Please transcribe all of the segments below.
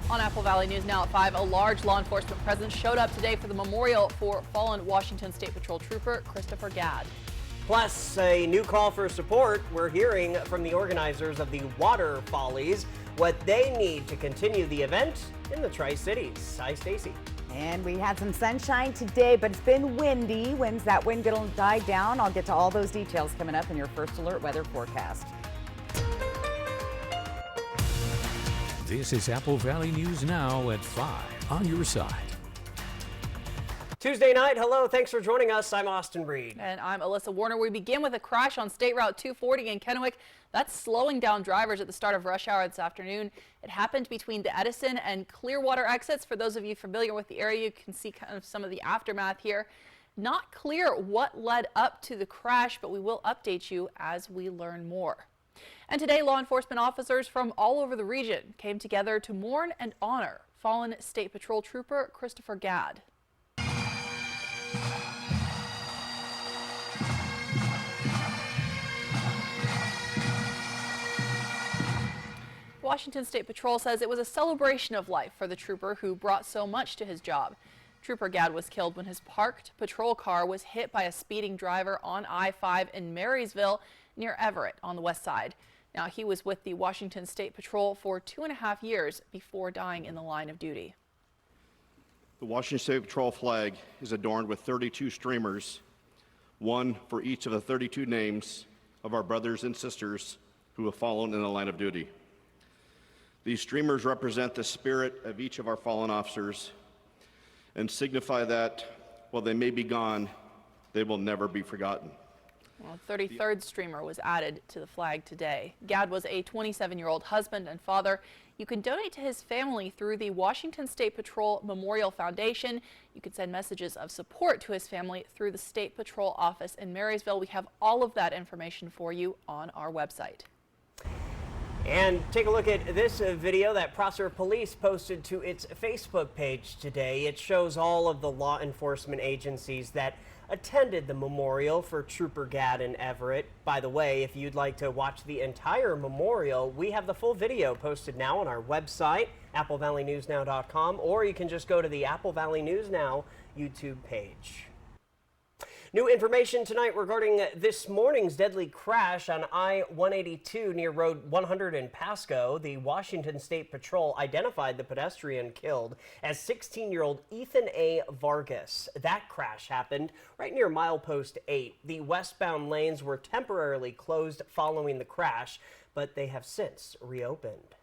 On Apple Valley News now at 5, a large law enforcement presence showed up today for the memorial for fallen Washington State Patrol Trooper Christopher Gadd. Plus, a new call for support. We're hearing from the organizers of the Water Follies what they need to continue the event in the Tri-Cities. Hi, Stacy. And we had some sunshine today, but it's been windy. When's that wind going to die down? I'll get to all those details coming up in your First Alert weather forecast. This is Apple Valley News Now at 5 on your side. Tuesday night, hello, thanks for joining us. I'm Austin Reed. And I'm Alyssa Warner. We begin with a crash on State Route 240 in Kennewick. That's slowing down drivers at the start of rush hour this afternoon. It happened between the Edison and Clearwater exits. For those of you familiar with the area, you can see kind of some of the aftermath here. Not clear what led up to the crash, but we will update you as we learn more. And today, law enforcement officers from all over the region came together to mourn and honor fallen State Patrol Trooper Christopher Gadd. Washington State Patrol says it was a celebration of life for the trooper who brought so much to his job. Trooper Gadd was killed when his parked patrol car was hit by a speeding driver on I-5 in Marysville near Everett on the west side. Now, he was with the Washington State Patrol for 2.5 years before dying in the line of duty. The Washington State Patrol flag is adorned with 32 streamers, one for each of the 32 names of our brothers and sisters who have fallen in the line of duty. These streamers represent the spirit of each of our fallen officers and signify that, while they may be gone, they will never be forgotten. Well, 33rd streamer was added to the flag today. Gadd was a 27-year-old husband and father. You can donate to his family through the Washington State Patrol Memorial Foundation. You can send messages of support to his family through the State Patrol office in Marysville. We have all of that information for you on our website. And take a look at this video that Prosser Police posted to its Facebook page today. It shows all of the law enforcement agencies that attended the memorial for Trooper Gadd in Everett. By the way, if you'd like to watch the entire memorial, we have the full video posted now on our website, applevalleynewsnow.com, or you can just go to the Apple Valley News Now YouTube page. New information tonight regarding this morning's deadly crash on I-182 near Road 100 in Pasco. The Washington State Patrol identified the pedestrian killed as 16-year-old Ethan A. Vargas. That crash happened right near milepost 8. The westbound lanes were temporarily closed following the crash, but they have since reopened.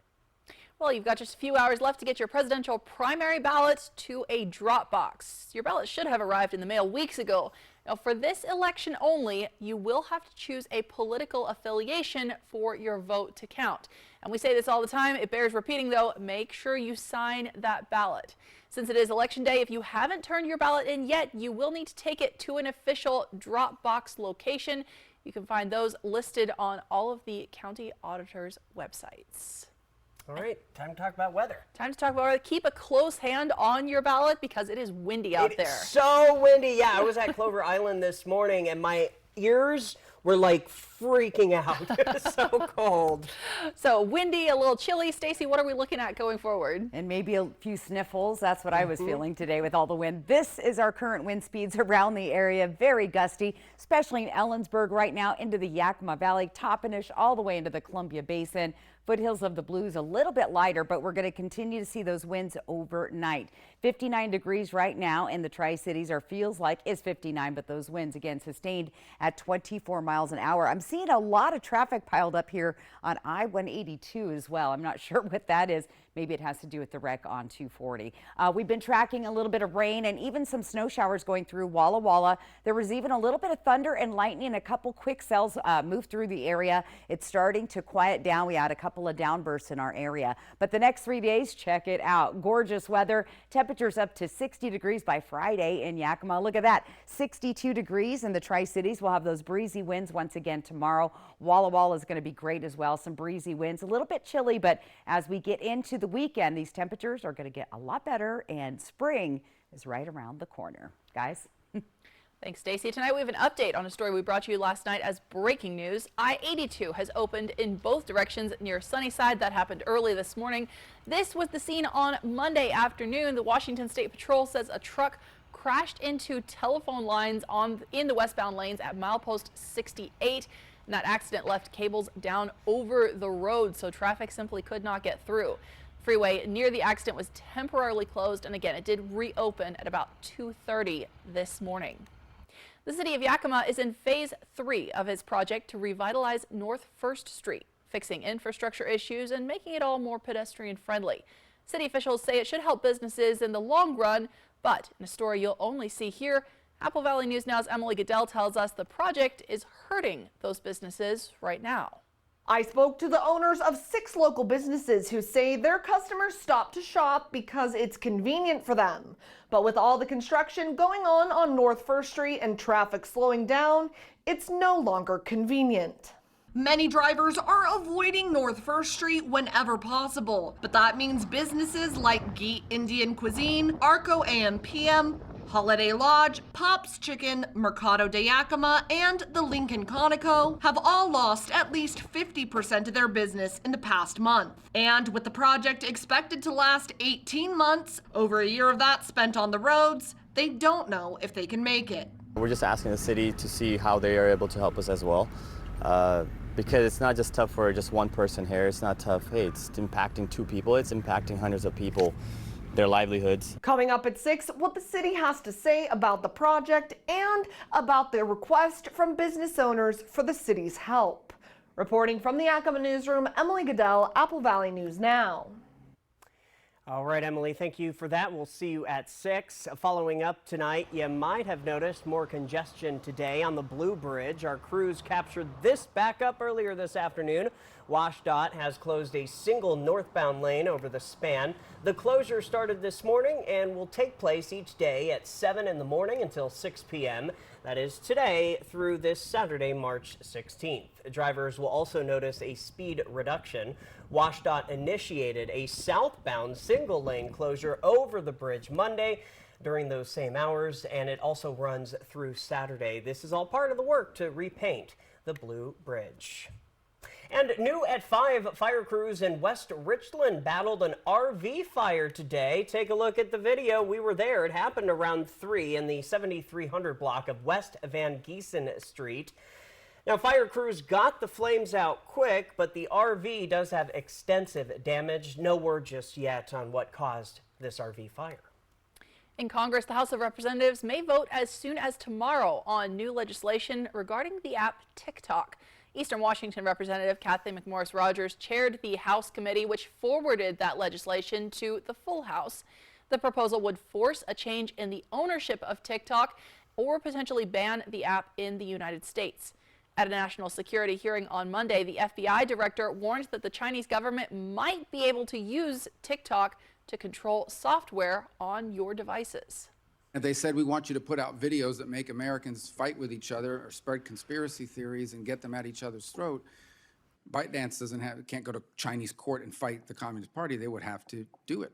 Well, you've got just a few hours left to get your presidential primary ballot to a drop box. Your ballot should have arrived in the mail weeks ago. Now, for this election only, you will have to choose a political affiliation for your vote to count. And we say this all the time. It bears repeating, though. Make sure you sign that ballot. Since it is Election Day, if you haven't turned your ballot in yet, you will need to take it to an official drop box location. You can find those listed on all of the county auditors' websites. All right, time to talk about weather. Time to talk about weather. Keep a close hand on your ballot because it is windy out there. It's so windy. Yeah, I was at Clover Island this morning and my ears were like freaking out. It was so cold. So windy, a little chilly. Stacy, what are we looking at going forward? And maybe a few sniffles. That's what I was feeling today with all the wind. This is our current wind speeds around the area. Very gusty, especially in Ellensburg right now into the Yakima Valley, Toppenish, all the way into the Columbia Basin. Foothills of the Blues a little bit lighter, but we're going to continue to see those winds overnight. 59 degrees right now in the Tri-Cities, or feels like is 59, but those winds again sustained at 24 miles an hour. I'm seeing a lot of traffic piled up here on I-182 as well. I'm not sure what that is. Maybe it has to do with the wreck on 240. We've been tracking a little bit of rain and even some snow showers going through Walla Walla. There was even a little bit of thunder and lightning. A couple quick cells moved through the area. It's starting to quiet down. We had a couple of downbursts in our area. But the next 3 days, check it out. Gorgeous weather. Temperatures up to 60 degrees by Friday in Yakima. Look at that. 62 degrees in the Tri-Cities. We'll have those breezy winds once again tomorrow. Walla Walla is going to be great as well. Some breezy winds. A little bit chilly, but as we get into the weekend, these temperatures are going to get a lot better and spring is right around the corner. Guys? Thanks, Stacey. Tonight we have an update on a story we brought you last night as breaking news. I-82 has opened in both directions near Sunnyside. That happened early this morning. This was the scene on Monday afternoon. The Washington State Patrol says a truck crashed into telephone lines in the westbound lanes at milepost 68. And that accident left cables down over the road, so traffic simply could not get through. Freeway near the accident was temporarily closed, and again, it did reopen at about 2:30 this morning. The city of Yakima is in phase 3 of its project to revitalize North 1st Street, fixing infrastructure issues and making it all more pedestrian friendly. City officials say it should help businesses in the long run, but in a story you'll only see here, Apple Valley News Now's Emily Goodell tells us the project is hurting those businesses right now. I spoke to the owners of 6 local businesses who say their customers stop to shop because it's convenient for them. But with all the construction going on North 1st Street and traffic slowing down, it's no longer convenient. Many drivers are avoiding North 1st Street whenever possible, but that means businesses like Geet Indian Cuisine, Arco AM/PM, Holiday Lodge, Pop's Chicken, Mercado de Yakima, and the Lincoln Conoco have all lost at least 50% of their business in the past month. And with the project expected to last 18 months, over a year of that spent on the roads, they don't know if they can make it. We're just asking the city to see how they are able to help us as well. Because it's not just tough for just one person here. It's not tough, hey, it's impacting 2 people. It's impacting hundreds of people, their livelihoods. Coming up at 6, what the city has to say about the project and about their request from business owners for the city's help. Reporting from the Yakima newsroom, Emily Goodell, Apple Valley News Now. All right, Emily, thank you for that. We'll see you at 6. Following up tonight, you might have noticed more congestion today on the Blue Bridge. Our crews captured this backup earlier this afternoon. WashDOT has closed a single northbound lane over the span. The closure started this morning and will take place each day at 7 in the morning until 6 p.m. That is today through this Saturday, March 16th. Drivers will also notice a speed reduction. WashDOT initiated a southbound single lane closure over the bridge Monday during those same hours, and it also runs through Saturday. This is all part of the work to repaint the Blue Bridge. And new at 5, fire crews in West Richland battled an RV fire today. Take a look at the video. We were there. It happened around 3 in the 7300 block of West Van Giesen Street. Now, fire crews got the flames out quick, but the RV does have extensive damage. No word just yet on what caused this RV fire. In Congress, the House of Representatives may vote as soon as tomorrow on new legislation regarding the app TikTok. Eastern Washington Representative Kathleen McMorris Rogers chaired the House committee which forwarded that legislation to the full House. The proposal would force a change in the ownership of TikTok or potentially ban the app in the United States. At a national security hearing on Monday, the FBI director warned that the Chinese government might be able to use TikTok to control software on your devices. And they said, we want you to put out videos that make Americans fight with each other or spread conspiracy theories and get them at each other's throat. ByteDance can't go to Chinese court and fight the Communist Party. They would have to do it.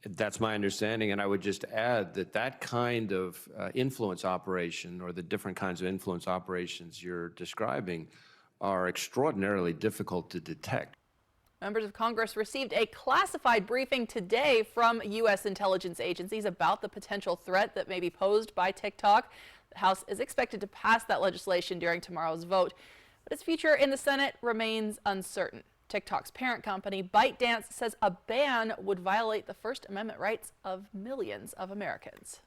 That's my understanding, and I would just add that that kind of influence operation, or the different kinds of influence operations you're describing, are extraordinarily difficult to detect. Members of Congress received a classified briefing today from U.S. intelligence agencies about the potential threat that may be posed by TikTok. The House is expected to pass that legislation during tomorrow's vote, but its future in the Senate remains uncertain. TikTok's parent company, ByteDance, says a ban would violate the First Amendment rights of millions of Americans.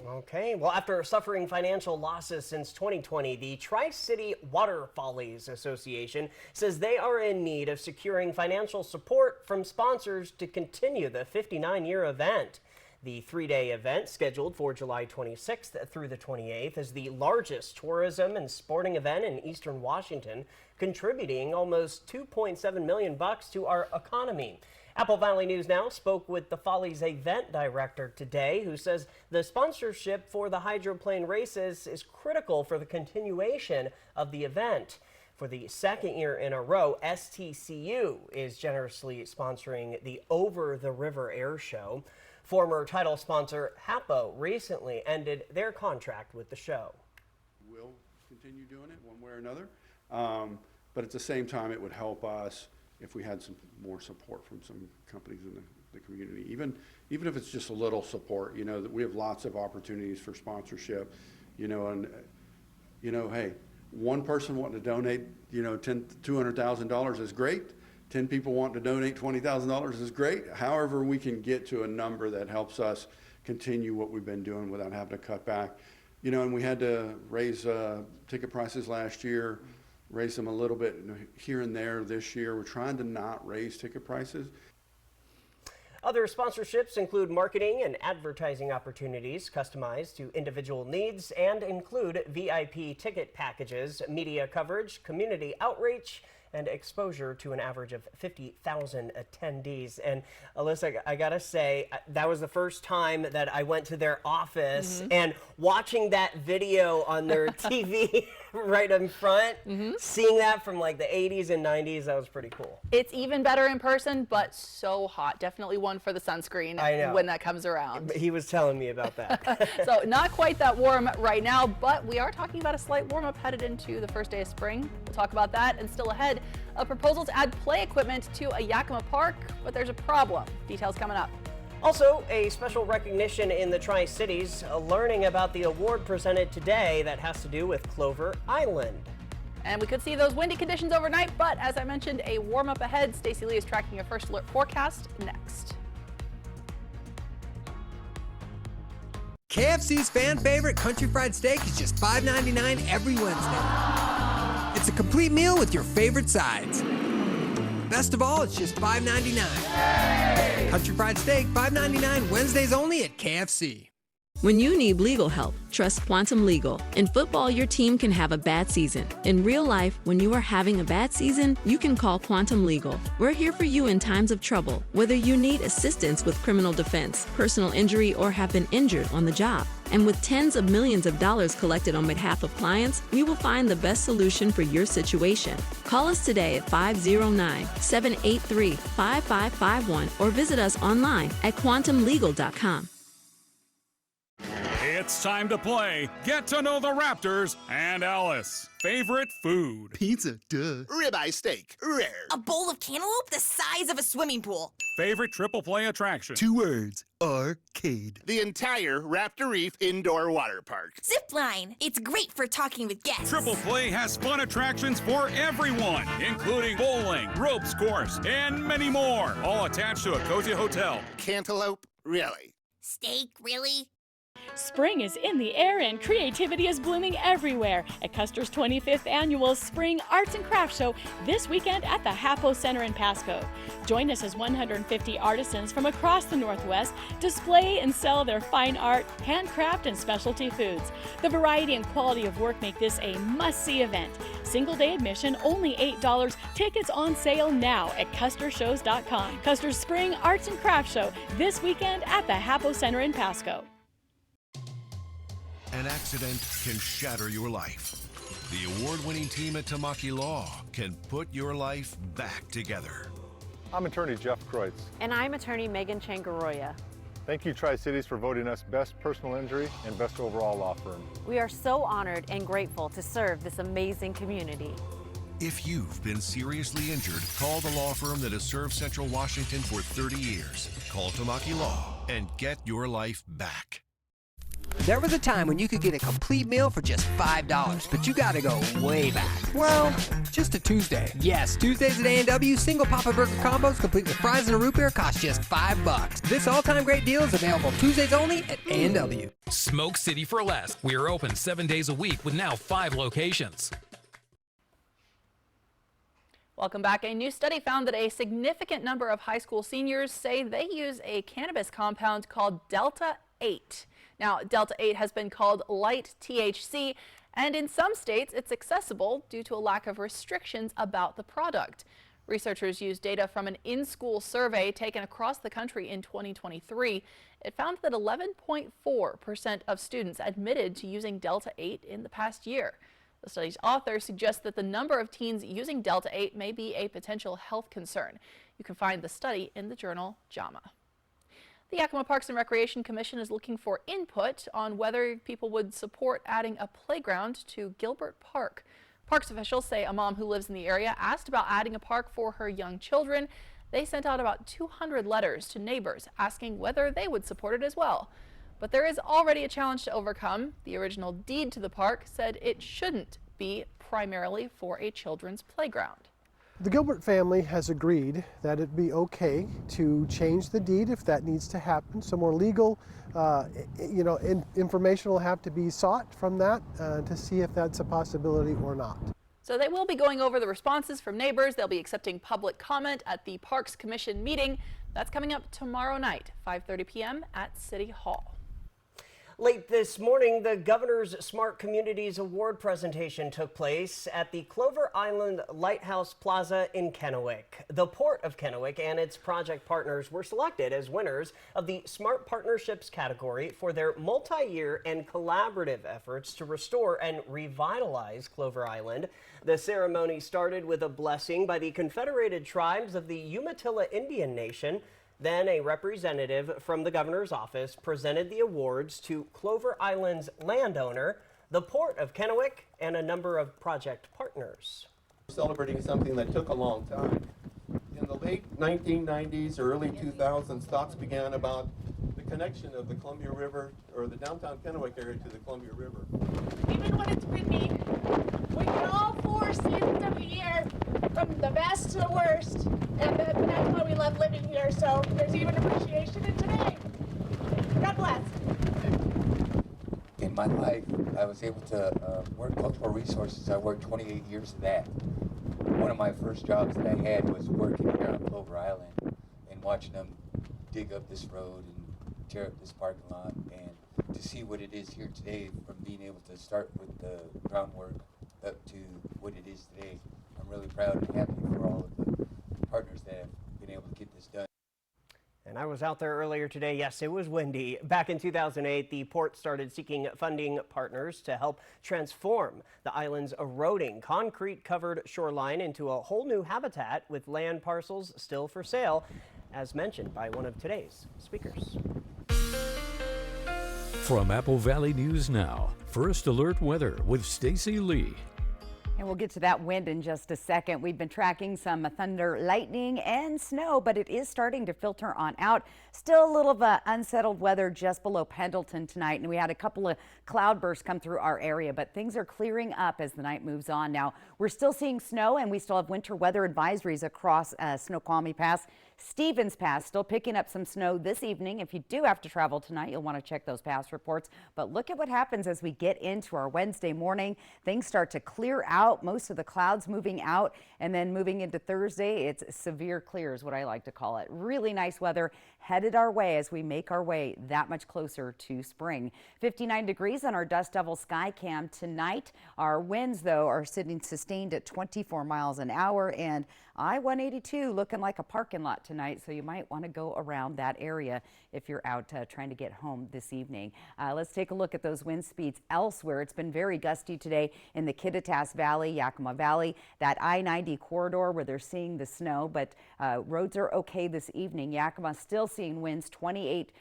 Okay, well, after suffering financial losses since 2020, the Tri-City Water Follies Association says they are in need of securing financial support from sponsors to continue the 59-year event. The 3-day event, scheduled for July 26th through the 28th, is the largest tourism and sporting event in Eastern Washington, contributing almost $2.7 million to our economy. Apple Valley News Now spoke with the Follies event director today, who says the sponsorship for the hydroplane races is critical for the continuation of the event. For the second year in a row, STCU is generously sponsoring the Over the River Air Show. Former title sponsor Hapo recently ended their contract with the show. We'll continue doing it one way or another, but at the same time, it would help us if we had some more support from some companies in the community, even if it's just a little support. You know, that we have lots of opportunities for sponsorship, you know, and you know, hey, one person wanting to donate, you know, $200,000 is great. 10 people wanting to donate $20,000 is great. However, we can get to a number that helps us continue what we've been doing without having to cut back. You know, and we had to raise ticket prices last year, raise them a little bit here and there this year. We're trying to not raise ticket prices. Other sponsorships include marketing and advertising opportunities customized to individual needs and include VIP ticket packages, media coverage, community outreach, and exposure to an average of 50,000 attendees. And Alyssa, I gotta say, that was the first time that I went to their office, and watching that video on their TV right in front, seeing that from like the 80s and 90s, that was pretty cool. It's even better in person, but so hot. Definitely one for the sunscreen I know. when that comes around. He was telling me about that. So not quite that warm right now, but we are talking about a slight warm up headed into the first day of spring. We'll talk about that, and still ahead, a proposal to add play equipment to a Yakima park, but there's a problem. Details coming up. Also, a special recognition in the Tri-Cities, learning about the award presented today that has to do with Clover Island. And we could see those windy conditions overnight, but as I mentioned, a warm up ahead. Stacey Lee is tracking a first alert forecast next. KFC's fan favorite country fried steak is just $5.99 every Wednesday. It's a complete meal with your favorite sides. Best of all, it's just $5.99. Country fried steak, $5.99 Wednesdays only at KFC. When you need legal help, trust Quantum Legal. In football, your team can have a bad season. In real life, when you are having a bad season, you can call Quantum Legal. We're here for you in times of trouble, whether you need assistance with criminal defense, personal injury, or have been injured on the job. And with tens of millions of dollars collected on behalf of clients, we will find the best solution for your situation. Call us today at 509-783-5551 or visit us online at quantumlegal.com. It's time to play Get to Know the Raptors and Alice. Favorite food? Pizza, duh. Ribeye steak, rare. A bowl of cantaloupe the size of a swimming pool. Favorite triple play attraction? 2 words, arcade. The entire Raptor Reef Indoor Water Park. Zipline. It's great for talking with guests. Triple play has fun attractions for everyone, including bowling, ropes course, and many more. All attached to a cozy hotel. Cantaloupe, really? Steak, really? Spring is in the air and creativity is blooming everywhere at Custer's 25th Annual Spring Arts and Crafts Show this weekend at the Hapo Center in Pasco. Join us as 150 artisans from across the Northwest display and sell their fine art, handcraft, and specialty foods. The variety and quality of work make this a must-see event. Single-day admission only $8. Tickets on sale now at custershows.com. Custer's Spring Arts and Crafts Show this weekend at the Hapo Center in Pasco. An accident can shatter your life. The award-winning team at Tamaki Law can put your life back together. I'm attorney Jeff Kreutz. And I'm attorney Megan Changaroya. Thank you, Tri-Cities, for voting us Best Personal Injury and Best Overall Law Firm. We are so honored and grateful to serve this amazing community. If you've been seriously injured, call the law firm that has served Central Washington for 30 years. Call Tamaki Law and get your life back. There was a time when you could get a complete meal for just $5, but you gotta go way back. Well, just a Tuesday. Yes, Tuesdays at A&W, single Papa Burger combos complete with fries and a root beer cost just $5. This all-time great deal is available Tuesdays only at A&W. Smoke City for Less. We are open 7 days a week with now 5 locations. Welcome back. A new study found that a significant number of high school seniors say they use a cannabis compound called Delta 8. Now, Delta 8 has been called light THC, and in some states it's accessible due to a lack of restrictions about the product. Researchers used data from an in-school survey taken across the country in 2023. It found that 11.4% of students admitted to using Delta 8 in the past year. The study's author suggests that the number of teens using Delta 8 may be a potential health concern. You can find the study in the journal JAMA. The Yakima Parks and Recreation Commission is looking for input on whether people would support adding a playground to Gilbert Park. Parks officials say a mom who lives in the area asked about adding a park for her young children. They sent out about 200 letters to neighbors asking whether they would support it as well. But there is already a challenge to overcome. The original deed to the park said it shouldn't be primarily for a children's playground. The Gilbert family has agreed that it'd be okay to change the deed if that needs to happen. So more legal, information will have to be sought from that to see if that's a possibility or not. So they will be going over the responses from neighbors. They'll be accepting public comment at the Parks Commission meeting. That's coming up tomorrow night, 5:30 p.m. at City Hall. Late this morning, the Governor's Smart Communities Award presentation took place at the Clover Island Lighthouse Plaza in Kennewick. The Port of Kennewick and its project partners were selected as winners of the Smart Partnerships category for their multi-year and collaborative efforts to restore and revitalize Clover Island. The ceremony started with a blessing by the Confederated Tribes of the Umatilla Indian Nation. Then a representative from the governor's office presented the awards to Clover Island's landowner, the Port of Kennewick, and a number of project partners. Celebrating something that took a long time. In the late 1990s or early 2000s, thoughts began about the connection of the Columbia River, or the downtown Kennewick area, to the Columbia River. Even when it's windy, we get all four seasons of the year, from the best to the worst, and that's why we love living here, so there's even appreciation in today. God bless. In my life, I was able to work cultural resources. I worked 28 years of that. One of my first jobs that I had was working here on Clover Island and watching them dig up this road and tear up this parking lot, and to see what it is here today, from being able to start with the groundwork up to what it is today. I'm really proud and happy for all of the partners that have been able to get this done. And I was out there earlier today. Yes, it was windy. Back in 2008, the port started seeking funding partners to help transform the island's eroding concrete-covered shoreline into a whole new habitat with land parcels still for sale, as mentioned by one of today's speakers. From Apple Valley News Now, First Alert Weather with Stacy Lee. And we'll get to that wind in just a second. We've been tracking some thunder, lightning, and snow, but it is starting to filter on out. Still a little of unsettled weather just below Pendleton tonight, and we had a couple of cloud bursts come through our area, but things are clearing up as the night moves on. Now, we're still seeing snow, and we still have winter weather advisories across Snoqualmie Pass. Stevens Pass still picking up some snow this evening. If you do have to travel tonight, you'll want to check those pass reports. But look at what happens as we get into our Wednesday morning. Things start to clear out, most of the clouds moving out, and then moving into Thursday, it's severe clear is what I like to call it. Really nice weather headed our way as we make our way that much closer to spring. 59 degrees on our Dust Devil Sky Cam tonight. Our winds, though, are sitting sustained at 24 miles an hour, and I-182 looking like a parking lot tonight, so you might want to go around that area if you're out trying to get home this evening. Let's take a look at those wind speeds elsewhere. It's been very gusty today in the Kittitas Valley, Yakima Valley, that I-90 corridor where they're seeing the snow, but roads are okay this evening. Yakima still seeing winds 28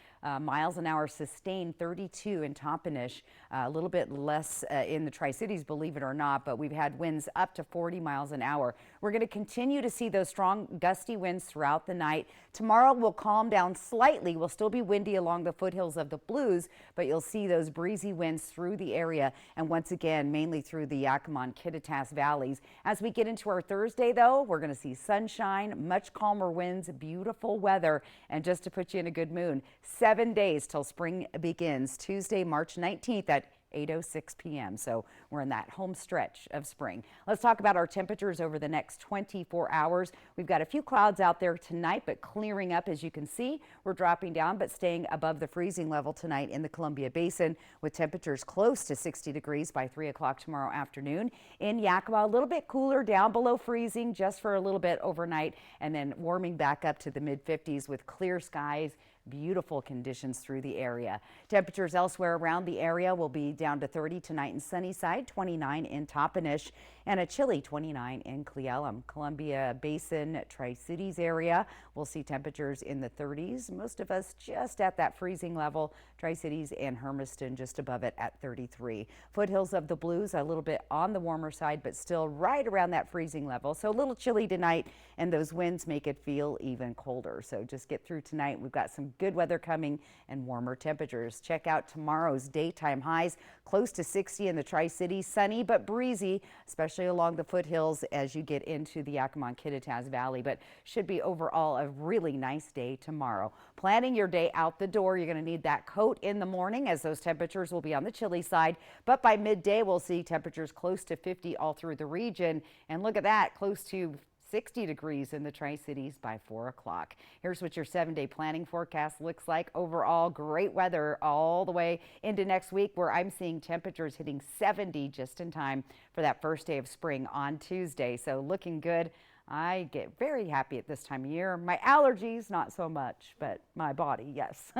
miles an hour sustained, 32 in Tompanish, a little bit less in the Tri-Cities, believe it or not, but we've had winds up to 40 miles an hour. We're going to continue to see those strong gusty winds throughout the night. Tomorrow will calm down slightly. We'll still be windy along the foothills of the Blues, but you'll see those breezy winds through the area, and once again, mainly through the Yakima and Kittitas valleys. As we get into our Thursday, though, we're going to see sunshine, much calmer winds, beautiful weather, and just to put you in a good mood, 7 days till spring begins, Tuesday, March 19th at 8:06 p.m. So we're in that home stretch of spring. Let's talk about our temperatures over the next 24 hours. We've got a few clouds out there tonight, but clearing up as you can see. We're dropping down, but staying above the freezing level tonight in the Columbia Basin with temperatures close to 60 degrees by 3 o'clock tomorrow afternoon. In Yakima, a little bit cooler, down below freezing just for a little bit overnight, and then warming back up to the mid-50s with clear skies, Beautiful conditions through the area. Temperatures elsewhere around the area will be down to 30 tonight in Sunnyside, 29 in Toppenish, and a chilly 29 in Cle Elum. Columbia Basin, Tri-Cities area will see temperatures in the 30s. Most of us just at that freezing level. Tri-Cities and Hermiston just above it at 33. Foothills of the Blues a little bit on the warmer side, but still right around that freezing level. So a little chilly tonight, and those winds make it feel even colder. So just get through tonight. We've got some good weather coming and warmer temperatures. Check out tomorrow's daytime highs, close to 60 in the Tri-Cities, sunny but breezy, especially along the foothills as you get into the Yakima-Kittitas Valley, but should be overall a really nice day tomorrow. Planning your day out the door, you're going to need that coat in the morning as those temperatures will be on the chilly side, but by midday we'll see temperatures close to 50 all through the region, and look at that, close to 60 degrees in the Tri-Cities by 4 o'clock. Here's what your 7-day planning forecast looks like. Overall, great weather all the way into next week, where I'm seeing temperatures hitting 70 just in time for that first day of spring on Tuesday. So looking good. I get very happy at this time of year. My allergies, not so much, but my body, yes.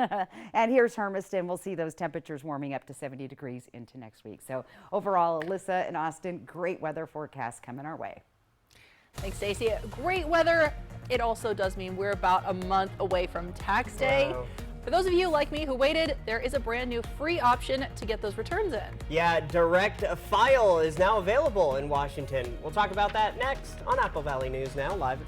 And here's Hermiston. We'll see those temperatures warming up to 70 degrees into next week. So overall, Alyssa and Austin, great weather forecast coming our way. Thanks, Stacey. Great weather. It also does mean we're about a month away from tax day. Wow. For those of you like me who waited, there is a brand new free option to get those returns in. Yeah, Direct File is now available in Washington. We'll talk about that next on Apple Valley News Now, live at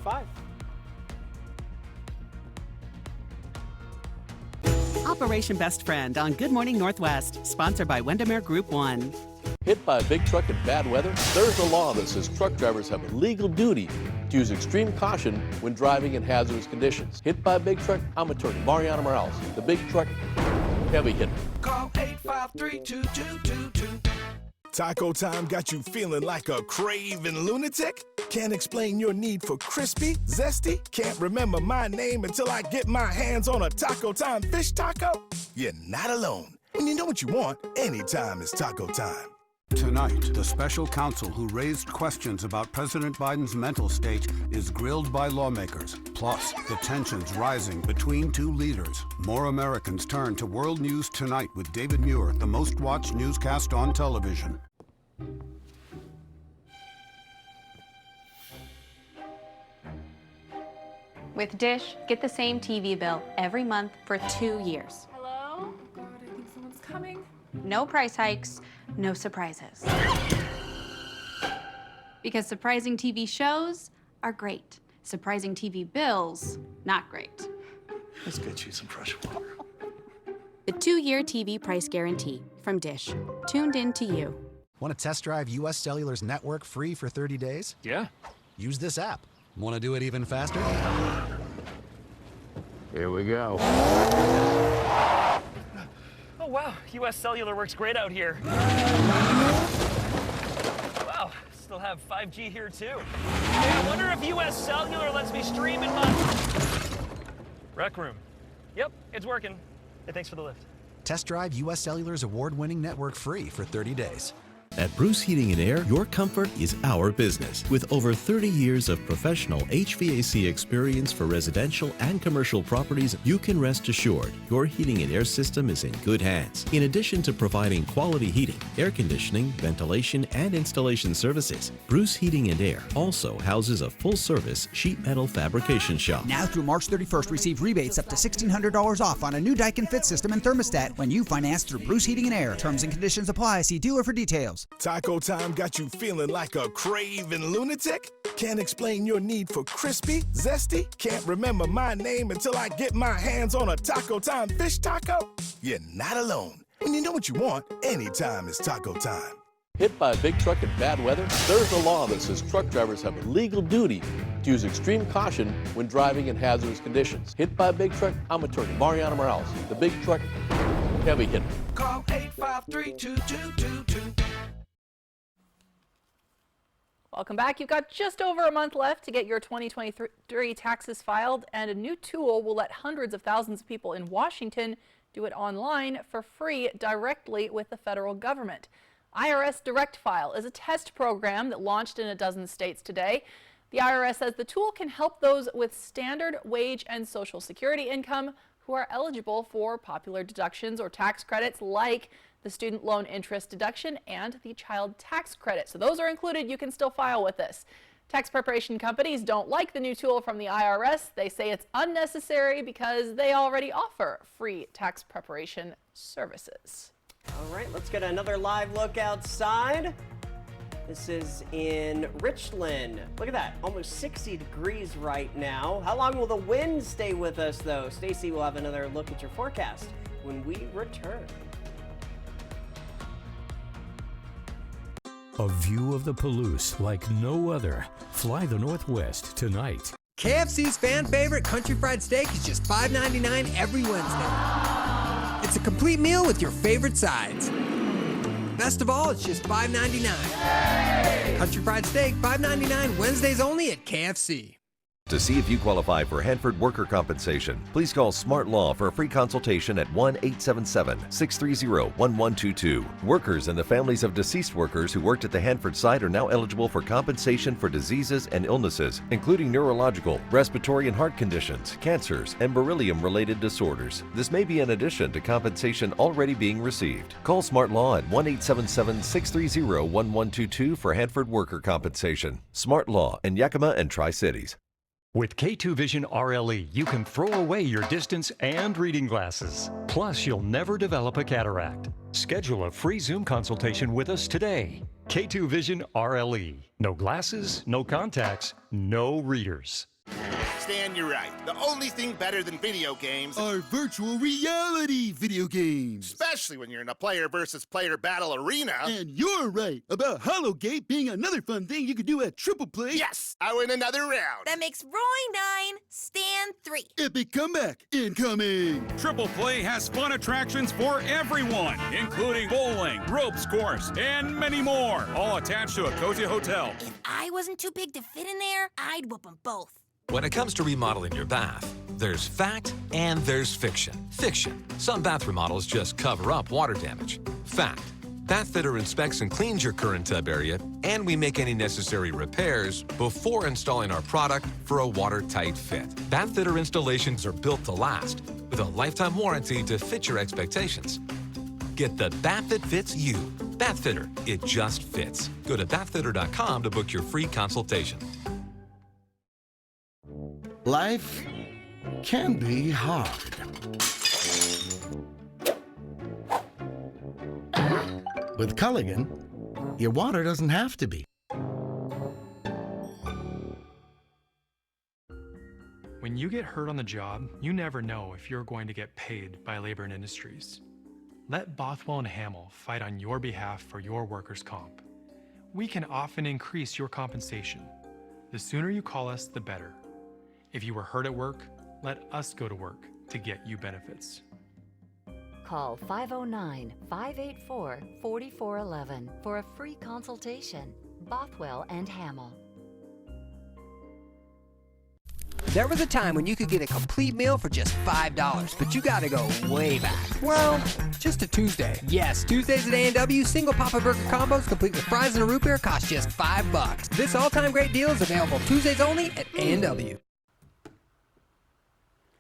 5. Operation Best Friend on Good Morning Northwest, sponsored by Windermere Group 1. Hit by a big truck in bad weather? There's a law that says truck drivers have a legal duty to use extreme caution when driving in hazardous conditions. Hit by a big truck? I'm attorney Mariana Morales, the big truck heavy hitter. Call 853-2222. Taco time got you feeling like a craving lunatic? Can't explain your need for crispy, zesty? Can't remember my name until I get my hands on a Taco Time fish taco? You're not alone. When you know what you want, anytime is taco time. Tonight, the special counsel who raised questions about President Biden's mental state is grilled by lawmakers. Plus, the tensions rising between two leaders. More Americans turn to World News Tonight with David Muir, the most watched newscast on television. With Dish, get the same TV bill every month for 2 years. Hello? God, I think someone's coming. No price hikes, no surprises. Because surprising TV shows are great. Surprising TV bills, not great. Let's get you some fresh water. The 2-year TV price guarantee from Dish. Tuned in to you. Want to test drive U.S. Cellular's network free for 30 days? Yeah. Use this app. Want to do it even faster? Here we go. Oh, wow. U.S. Cellular works great out here. Wow. Still have 5G here, too. Hey, I wonder if U.S. Cellular lets me stream in my rec room. Yep, it's working. Hey, thanks for the lift. Test drive U.S. Cellular's award-winning network free for 30 days. At Bruce Heating and Air, your comfort is our business. With over 30 years of professional HVAC experience for residential and commercial properties, you can rest assured your heating and air system is in good hands. In addition to providing quality heating, air conditioning, ventilation, and installation services, Bruce Heating and Air also houses a full-service sheet metal fabrication shop. Now through March 31st, receive rebates up to $1,600 off on a new Daikin Fit system and thermostat when you finance through Bruce Heating and Air. Terms and conditions apply. See dealer for details. Taco time got you feeling like a craving lunatic? Can't explain your need for crispy, zesty? Can't remember my name until I get my hands on a Taco Time fish taco? You're not alone. When you know what you want, anytime is taco time. Hit by a big truck in bad weather? There's a law that says truck drivers have a legal duty to use extreme caution when driving in hazardous conditions. Hit by a big truck? I'm attorney Mariana Morales, the big truck heavy hitter. Call 853-2222. Welcome back. You've got just over a month left to get your 2023 taxes filed, and a new tool will let hundreds of thousands of people in Washington do it online for free directly with the federal government. IRS Direct File is a test program that launched in a dozen states today. The IRS says the tool can help those with standard wage and Social Security income who who are eligible for popular deductions or tax credits like the student loan interest deduction and the child tax credit. So those are included. You can still file with this. Tax preparation companies don't like the new tool from the IRS. They say it's unnecessary because they already offer free tax preparation services. All right, let's get another live look outside. This is in Richland. Look at that, almost 60 degrees right now. How long will the wind stay with us, though? Stacy will have another look at your forecast when we return. A view of the Palouse like no other. Fly the Northwest tonight. KFC's fan favorite country fried steak is just $5.99 every Wednesday. It's a complete meal with your favorite sides. Best of all, it's just $5.99. Country fried steak, $5.99 Wednesdays only at KFC. To see if you qualify for Hanford worker compensation, please call Smart Law for a free consultation at 1-877-630-1122. Workers and the families of deceased workers who worked at the Hanford site are now eligible for compensation for diseases and illnesses, including neurological, respiratory and heart conditions, cancers, and beryllium-related disorders. This may be in addition to compensation already being received. Call Smart Law at 1-877-630-1122 for Hanford worker compensation. Smart Law in Yakima and Tri-Cities. With K2 Vision RLE, you can throw away your distance and reading glasses. Plus, you'll never develop a cataract. Schedule a free Zoom consultation with us today. K2 Vision RLE. No glasses, no contacts, no readers. Stan, you're right. The only thing better than video games are virtual reality video games. Especially when you're in a player versus player battle arena. And you're right about Hollowgate being another fun thing you could do at Triple Play. Yes, I win another round. That makes Roy 9, Stan 3. Epic comeback incoming. Triple Play has fun attractions for everyone, including bowling, ropes course, and many more. All attached to a cozy hotel. If I wasn't too big to fit in there, I'd whoop them both. When it comes to remodeling your bath, there's fact and there's fiction. Fiction. Some bath remodels just cover up water damage. Fact. Bathfitter inspects and cleans your current tub area, and we make any necessary repairs before installing our product for a watertight fit. Bathfitter installations are built to last, with a lifetime warranty to fit your expectations. Get the bath that fits you. Bathfitter. It just fits. Go to bathfitter.com to book your free consultation. Life can be hard. With Culligan, your water doesn't have to be. When you get hurt on the job, you never know if you're going to get paid by Labor and Industries. Let Bothwell and Hamill fight on your behalf for your workers' comp. We can often increase your compensation. The sooner you call us, the better. If you were hurt at work, let us go to work to get you benefits. Call 509-584-4411 for a free consultation. Bothwell and Hamill. There was a time when you could get a complete meal for just $5, but you gotta go way back. Well, just a Tuesday. Yes, Tuesdays at A&W, single Papa Burger combos complete with fries and a root beer cost just $5. This all-time great deal is available Tuesdays only at A&W.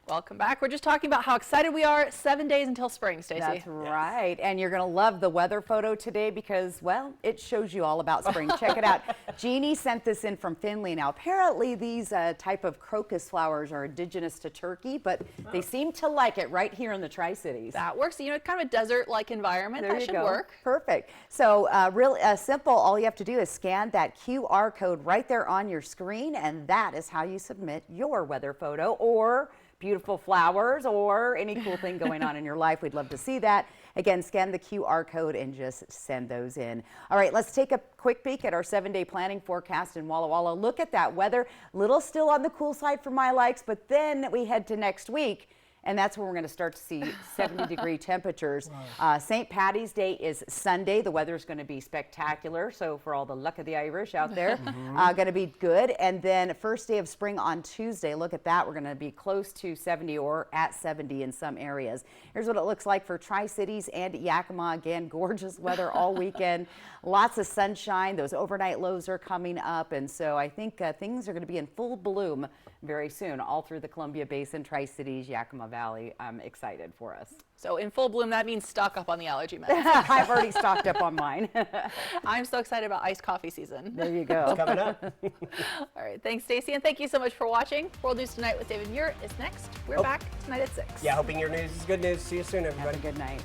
Welcome back. We're just talking about how excited we are. 7 days until spring, Stacey. That's right. And you're going to love the weather photo today because, well, it shows you all about spring. Check it out. Jeannie sent this in from Finley. Now, apparently these type of crocus flowers are indigenous to Turkey, but they seem to like it right here in the Tri-Cities. That works. You know, it's kind of a desert-like environment. There that you should go. work. Perfect. So real simple. All you have to do is scan that QR code right there on your screen, and that is how you submit your weather photo or beautiful flowers or any cool thing going on in your life. We'd love to see that. Again, scan the QR code and just send those in. All right, let's take a quick peek at our 7-day planning forecast in Walla Walla. Look at that weather. Little still on the cool side for my likes, but then we head to next week. And that's when we're going to start to see 70-degree temperatures. St. Patty's Day is Sunday. The weather is going to be spectacular. So for all the luck of the Irish out there, going to be good. And then first day of spring on Tuesday. Look at that. We're going to be close to 70 or at 70 in some areas. Here's what it looks like for Tri-Cities and Yakima. Again, gorgeous weather all weekend. Lots of sunshine. Those overnight lows are coming up. And so I think things are going to be in full bloom very soon, all through the Columbia Basin, Tri-Cities, Yakima Valley. I'm excited for us. So in full bloom, that means stock up on the allergy meds. I've already stocked up on mine. I'm so excited about iced coffee season. There you go. It's coming up. All right, thanks, Stacey, and thank you so much for watching. World News Tonight with David Muir is next. We're back tonight at 6. Yeah, hoping your news is good news. See you soon, everybody. Have a good night.